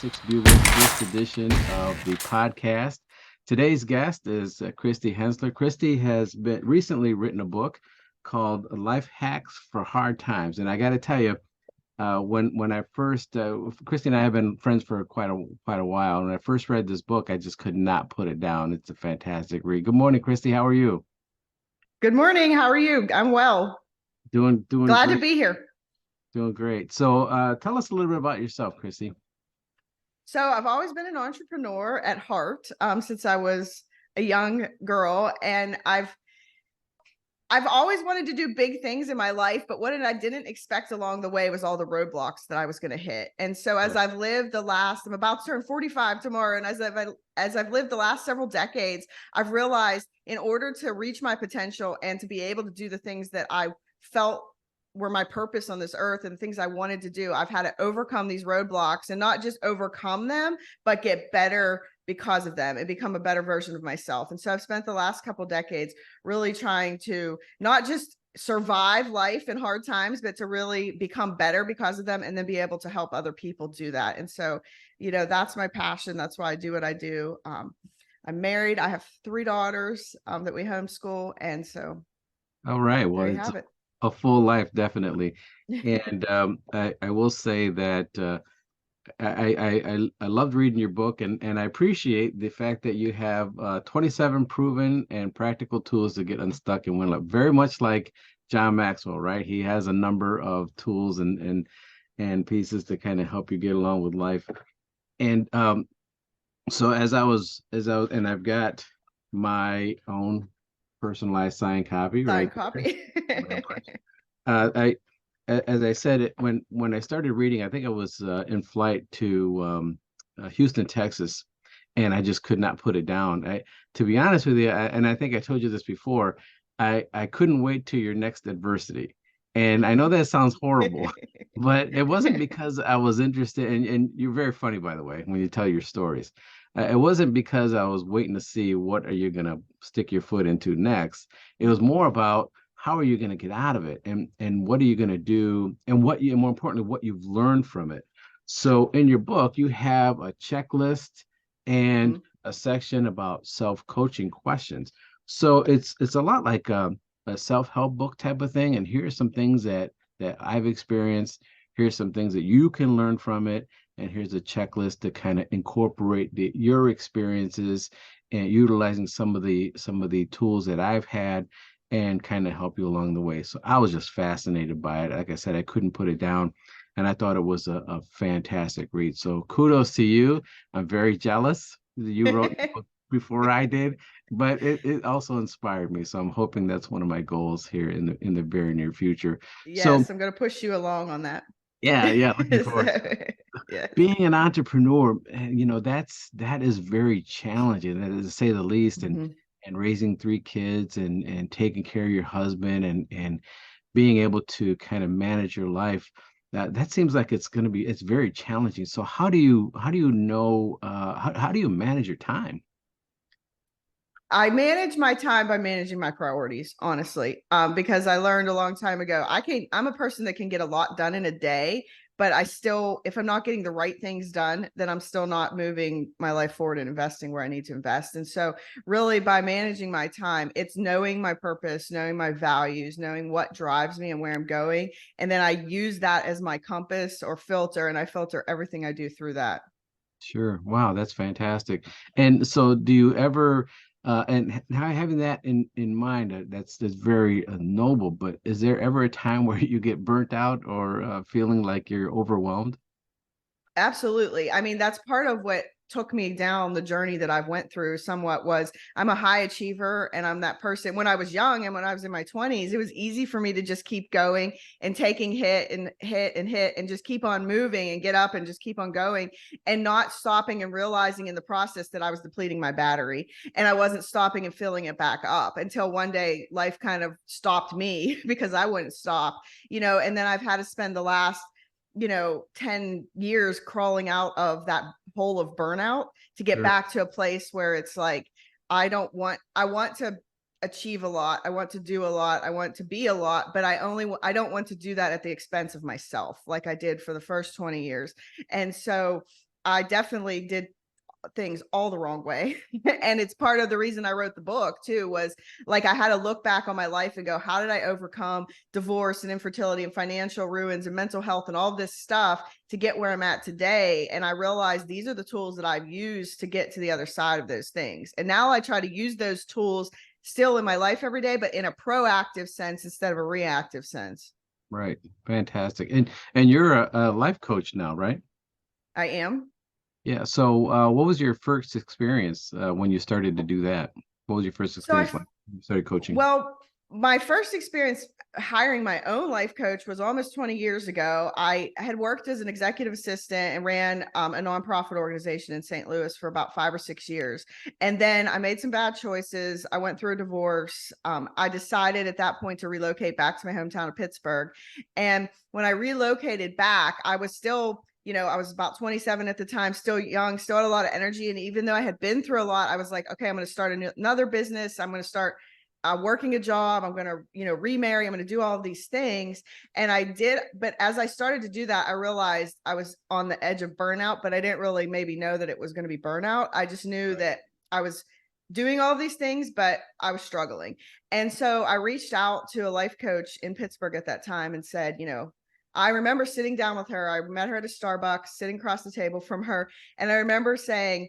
Six Bugle's first edition of the podcast. Today's guest is Christy Hensler. Christy has been recently written a book called Life Hacks for Hard Times. And I got to tell you, when I first Christy and I have been friends for quite a while. When I first read this book, I just could not put it down. It's a fantastic read. Good morning, Christy. How are you? Good morning. How are you? I'm well. Doing Glad to great. be here. Doing great. So tell us a little bit about yourself, Christy. So I've always been an entrepreneur at heart since I was a young girl, and I've always wanted to do big things in my life, but what I didn't expect along the way was all the roadblocks that I was going to hit. And so as Yes. I've lived I'm about to turn 45 tomorrow, and as I've lived the last several decades, I've realized in order to reach my potential and to be able to do the things that I felt were my purpose on this earth and things I wanted to do, I've had to overcome these roadblocks, and not just overcome them, but get better because of them and become a better version of myself. And so I've spent the last couple decades really trying to not just survive life in hard times, but to really become better because of them, and then be able to help other people do that. And so, that's my passion. That's why I do what I do. I'm married. I have three daughters that we homeschool. And so All right. there Well, you it's have it. a full life, definitely. And I will say that I loved reading your book, and I appreciate the fact that you have 27 proven and practical tools to get unstuck and win. Like very much like John Maxwell, right? He has a number of tools and pieces to kind of help you get along with life. And so and I've got my own personalized signed copy right Signed there. copy. I as I said it when I started reading, I think I was in flight to Houston, Texas, and I just could not put it down. To be honest with you, and I think I told you this before, I couldn't wait till your next adversity. And I know that sounds horrible, but it wasn't because I was interested. And you're very funny, by the way, when you tell your stories. It wasn't because I was waiting to see what are you gonna stick your foot into next. It was more about how are you going to get out of it, and what are you going to do, and more importantly what you've learned from it. So in your book you have a checklist and Mhm. a section about self-coaching questions. So it's a lot like a self-help book type of thing, and here's some things that I've experienced, here's some things that you can learn from it, and here's a checklist to kind of incorporate your experiences and utilizing some of the tools that I've had and kind of help you along the way. So I was just fascinated by it. Like I said, I couldn't put it down, and I thought it was a fantastic read. So kudos to you. I'm very jealous that you wrote the book before I did, but it also inspired me. So I'm hoping that's one of my goals here in the very near future. So Yes, I'm going to push you along on that. yeah, looking forward to it. So, yes. Being an entrepreneur, that is very challenging, to say the least, and Mhm. raising three kids and taking care of your husband and being able to kind of manage your life. That seems like it's very challenging. So how do you know how do you manage your time? I manage my time by managing my priorities, honestly, because I learned a long time ago. I'm a person that can get a lot done in a day, but if I'm not getting the right things done, then I'm still not moving my life forward and investing where I need to invest. And so, really, by managing my time, it's knowing my purpose, knowing my values, knowing what drives me and where I'm going. And then I use that as my compass or filter, and I filter everything I do through that. Sure. Wow, that's fantastic. And so do you ever now having that in mind, that's very noble, but is there ever a time where you get burnt out or feeling like you're overwhelmed? Absolutely. I mean, that's part of what took me down the journey that I've went through somewhat. Was I'm a high achiever, and I'm that person. When I was young and when I was in my 20s, it was easy for me to just keep going and taking hit and hit and hit and just keep on moving and get up and just keep on going, and not stopping and realizing in the process that I was depleting my battery, and I wasn't stopping and filling it back up until one day life kind of stopped me because I wouldn't stop, and then I've had to spend the last 10 years crawling out of that hole of burnout to get Sure. back to a place where it's like, I want to achieve a lot. I want to do a lot. I want to be a lot, but I don't want to do that at the expense of myself, like I did for the first 20 years. And so I definitely did things all the wrong way. And it's part of the reason I wrote the book too, was like I had to look back on my life and go, how did I overcome divorce and infertility and financial ruins and mental health and all this stuff to get where I'm at today? And I realized these are the tools that I've used to get to the other side of those things. And now I try to use those tools still in my life every day, but in a proactive sense instead of a reactive sense. Right. Fantastic. And you're a life coach now, right? I am. Yeah. So, what was your first experience when you started to do that? What was your first So I experience like when you started coaching? Well, my first experience hiring my own life coach was almost 20 years ago. I had worked as an executive assistant and ran a nonprofit organization in St. Louis for about 5 or 6 years. And then I made some bad choices. I went through a divorce. I decided at that point to relocate back to my hometown of Pittsburgh. And when I relocated back, I was still, I was about 27 at the time, still young, still had a lot of energy. And even though I had been through a lot, I was like, okay, I'm going to start another business. I'm going to start working a job. I'm going to, remarry. I'm going to do all of these things. And I did. But as I started to do that, I realized I was on the edge of burnout, but I didn't really maybe know that it was going to be burnout. I just knew Right. that I was doing all these things, but I was struggling. And so I reached out to a life coach in Pittsburgh at that time and said, I remember sitting down with her. I met her at a Starbucks, sitting across the table from her. And I remember saying,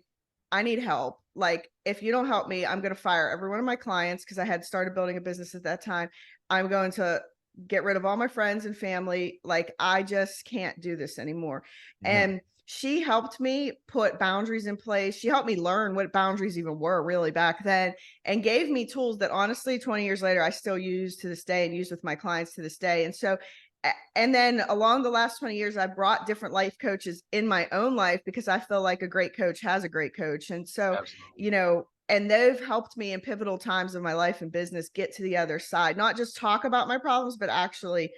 I need help. Like, if you don't help me, I'm going to fire every one of my clients because I had started building a business at that time. I'm going to get rid of all my friends and family. Like, I just can't do this anymore. Yeah. And she helped me put boundaries in place. She helped me learn what boundaries even were really back then and gave me tools that honestly, 20 years later, I still use to this day and use with my clients to this day. And so and then along the last 20 years, I brought different life coaches in my own life because I feel like a great coach has a great coach. And so, Absolutely. and they've helped me in pivotal times of my life and business get to the other side, not just talk about my problems, but actually,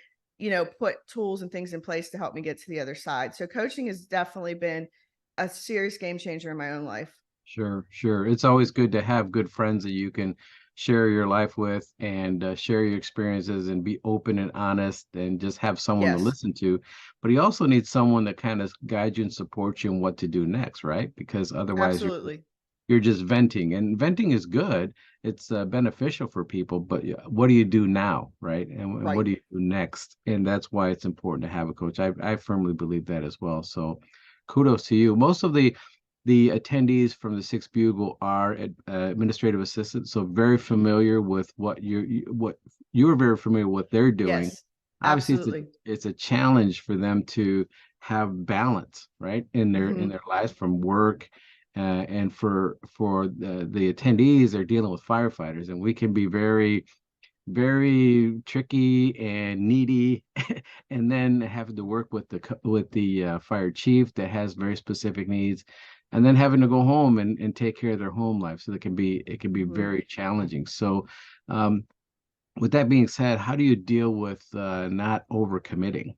put tools and things in place to help me get to the other side. So coaching has definitely been a serious game changer in my own life. Sure, sure. It's always good to have good friends that you can share your life with and share your experiences and be open and honest and just have someone to Yes, listen to. But you also need someone that kind of guides you and supports you in what to do next, right? Because otherwise absolutely. you're just venting, and venting is good. It's beneficial for people, but what do you do now, right? And what Right. do you do next? And that's why it's important to have a coach. I firmly believe that as well. So kudos to you. Most of the attendees from the Six Bugle are administrative assistants, so very familiar with what you're very familiar with what they're doing. Yes, Obviously, absolutely. it's a challenge for them to have balance, right, in Hmm. their lives from work, and for the attendees, they're dealing with firefighters, and we can be very very tricky and needy, and then having to work with the fire chief that has very specific needs, and then having to go home and take care of their home life. So it can be Hmm. very challenging. So, um, with that being said, how do you deal with not overcommitting?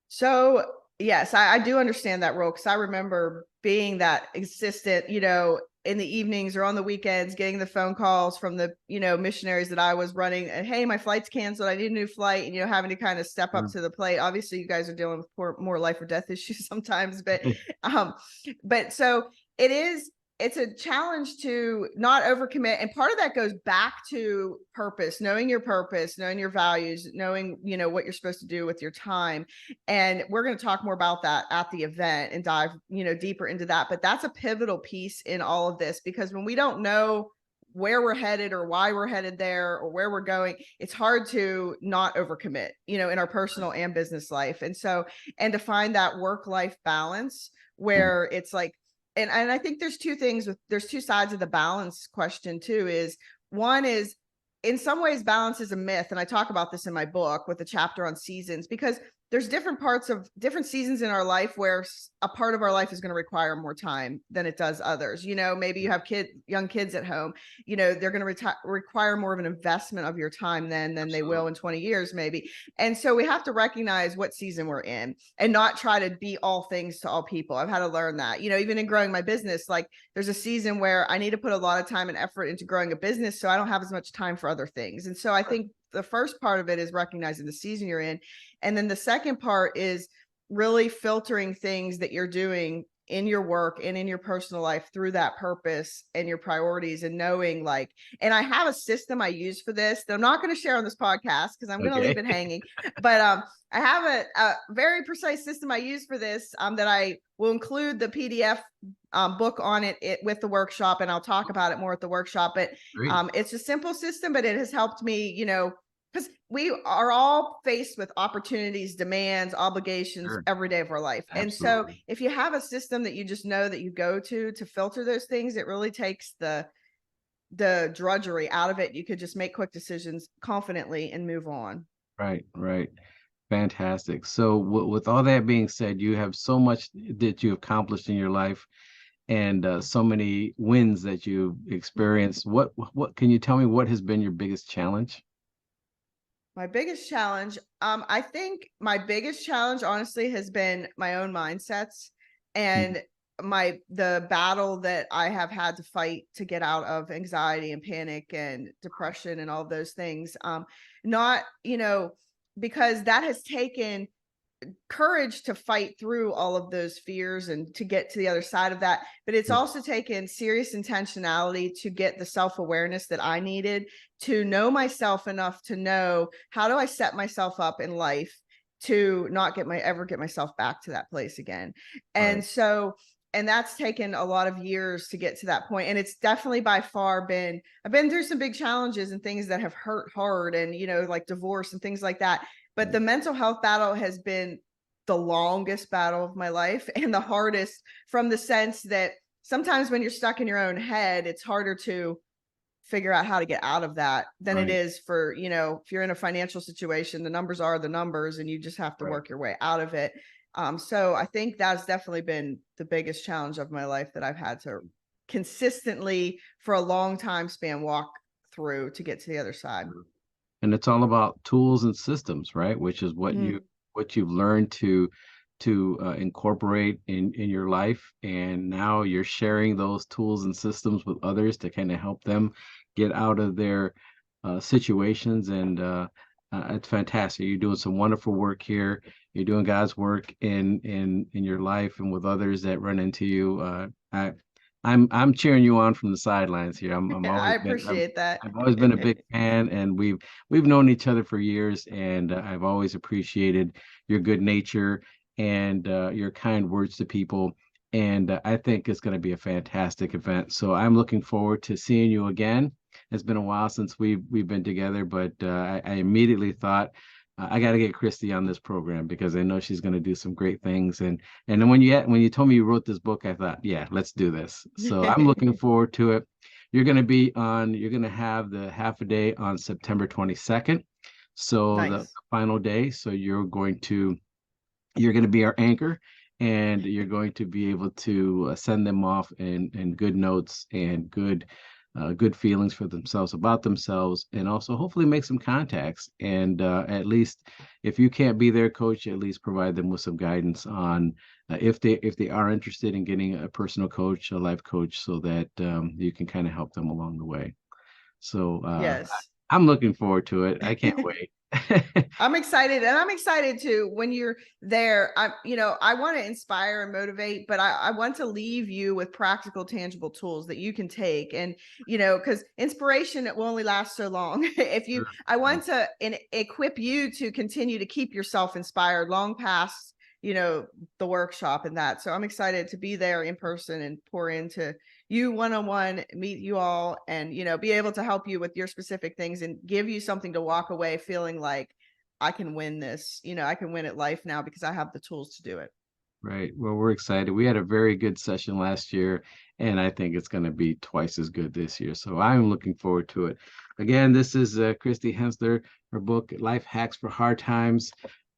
So yes, I do understand that role because I remember being that assistant, in the evenings or on the weekends, getting the phone calls from the, missionaries that I was running. And hey, my flight's canceled. I need a new flight, and having to kind of step up Sure. to the plate. Obviously, you guys are dealing with more life or death issues sometimes, um, but so it is it's a challenge to not overcommit. And part of that goes back to purpose, knowing your values, knowing, what you're supposed to do with your time. And we're going to talk more about that at the event and dive, deeper into that. But that's a pivotal piece in all of this because when we don't know where we're headed or why we're headed there or where we're going, it's hard to not overcommit, in our personal and business life. And so, and to find that work-life balance Mhm. where it's like, and I think there's two sides of the balance question too, is one is in some ways balance is a myth. And I talk about this in my book with a chapter on seasons because there's different parts of different seasons in our life where a part of our life is going to require more time than it does others. Maybe you have young kids at home, they're going to require more of an investment of your time than they will in Absolutely. 20 years, maybe. And so we have to recognize what season we're in and not try to be all things to all people. I've had to learn that, even in growing my business, like there's a season where I need to put a lot of time and effort into growing a business. So I don't have as much time for other things. And so I think the first part of it is recognizing the season you're in. And then the second part is really filtering things that you're doing in your work and in your personal life through that purpose and your priorities, and knowing like, and I have a system I use for this that I'm not going to share on this podcast because I'm going to Okay. leave it hanging. But I have a very precise system I use for this, that I will include the PDF book on it with the workshop, and I'll talk about it more at the workshop. But Great. it's a simple system, but it has helped me, because we are all faced with opportunities, demands, obligations Sure. every day of our life. And so Absolutely. if you have a system that you just know that you go to filter those things, it really takes the drudgery out of it. You could just make quick decisions confidently and move on. Right, right. Fantastic. So, with all that being said, you have so much that you accomplished in your life, and so many wins that you've experienced. What can you tell me? What has been your biggest challenge? My biggest challenge, I think my biggest challenge honestly has been my own mindsets, Mhm. and the battle that I have had to fight to get out of anxiety and panic and depression and all of those things. Not, because that has taken courage to fight through all of those fears and to get to the other side of that. But it's Yeah, also taken serious intentionality to get the self-awareness that I needed to know myself enough to know, how do I set myself up in life to not ever get myself back to that place again. And right. so, and that's taken a lot of years to get to that point. And it's definitely by far I've been through some big challenges and things that have hurt hard, and, like divorce and things like that. But Right. the mental health battle has been the longest battle of my life, and the hardest, from the sense that sometimes when you're stuck in your own head, it's harder to figure out how to get out of that than it Right. is for, if you're in a financial situation, the numbers are the numbers and you just have to Right. work your way out of it. So I think that's definitely been the biggest challenge of my life that I've had to consistently for a long time span walk through to get to the other side. And it's all about tools and systems, right? Which is Mhm. what you've learned to incorporate in your life, and now you're sharing those tools and systems with others to kind of help them get out of their situations. And it's fantastic. You're doing some wonderful work here. You're doing God's work in your life and with others that run into you. I'm cheering you on from the sidelines here. I'm I always been appreciate that. I've always been a big fan, and we've known each other for years, and I've always appreciated your good nature and your kind words to people. And I think it's going to be a fantastic event. So I'm looking forward to seeing you again. It's been a while since we've been together, but I immediately thought I got to get Christy on this program because I know she's going to do some great things. And then when you told me you wrote this book, I thought, yeah, let's do this. So I'm looking forward to it. You're going to have the half a day on September 22nd. So the Nice. final day. So you're going to be our anchor, and you're going to be able to send them off in good notes and good feelings for themselves about themselves, and also hopefully make some contacts. And at least if you can't be their coach, at least provide them with some guidance on if they are interested in getting a personal coach, a life coach, so that you can kind of help them along the way. So Yes. I'm looking forward to it. I can't wait. I'm excited, and I'm excited too when you're there. I want to inspire and motivate, but I want to leave you with practical, tangible tools that you can take. And, because inspiration, it will only last so long. Sure, I sure. want to equip you to continue to keep yourself inspired long past, the workshop and that. So I'm excited to be there in person and pour into you one-on-one, meet you all, and, be able to help you with your specific things and give you something to walk away feeling like, I can win this. I can win at life now because I have the tools to do it. Right. Well, we're excited. We had a very good session last year, and I think it's going to be twice as good this year. So I'm looking forward to it. Again, this is Christy Hensler, her book, Life Hacks for Hard Times,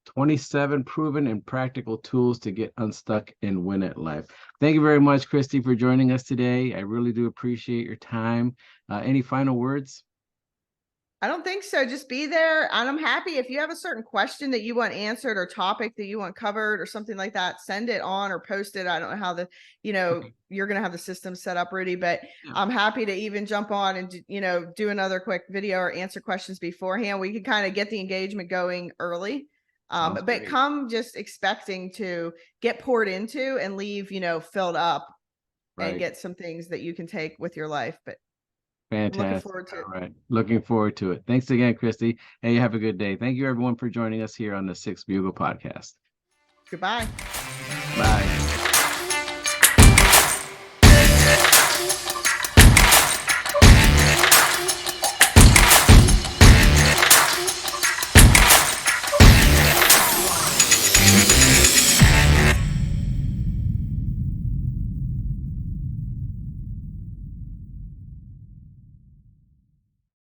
27 Proven and Practical Tools to Get Unstuck and Win at Life. Thank you very much, Christy, for joining us today. I really do appreciate your time. Any final words? I don't think so. Just be there. And I'm happy if you have a certain question that you want answered or topic that you want covered or something like that, send it on or post it. I don't know how Okay. you're going to have the system set up, Rudy, but Yeah. I'm happy to even jump on and, do another quick video or answer questions beforehand. We can kind of get the engagement going early. Sounds But great. come just expecting to get poured into and leave, filled up and Right. get some things that you can take with your life. But I'm looking Fantastic. forward to it. All right. Looking forward to it. Thanks again, Christy. Hey, have a good day. Thank you, everyone, for joining us here on the Sixth Bugle podcast. Goodbye. Bye.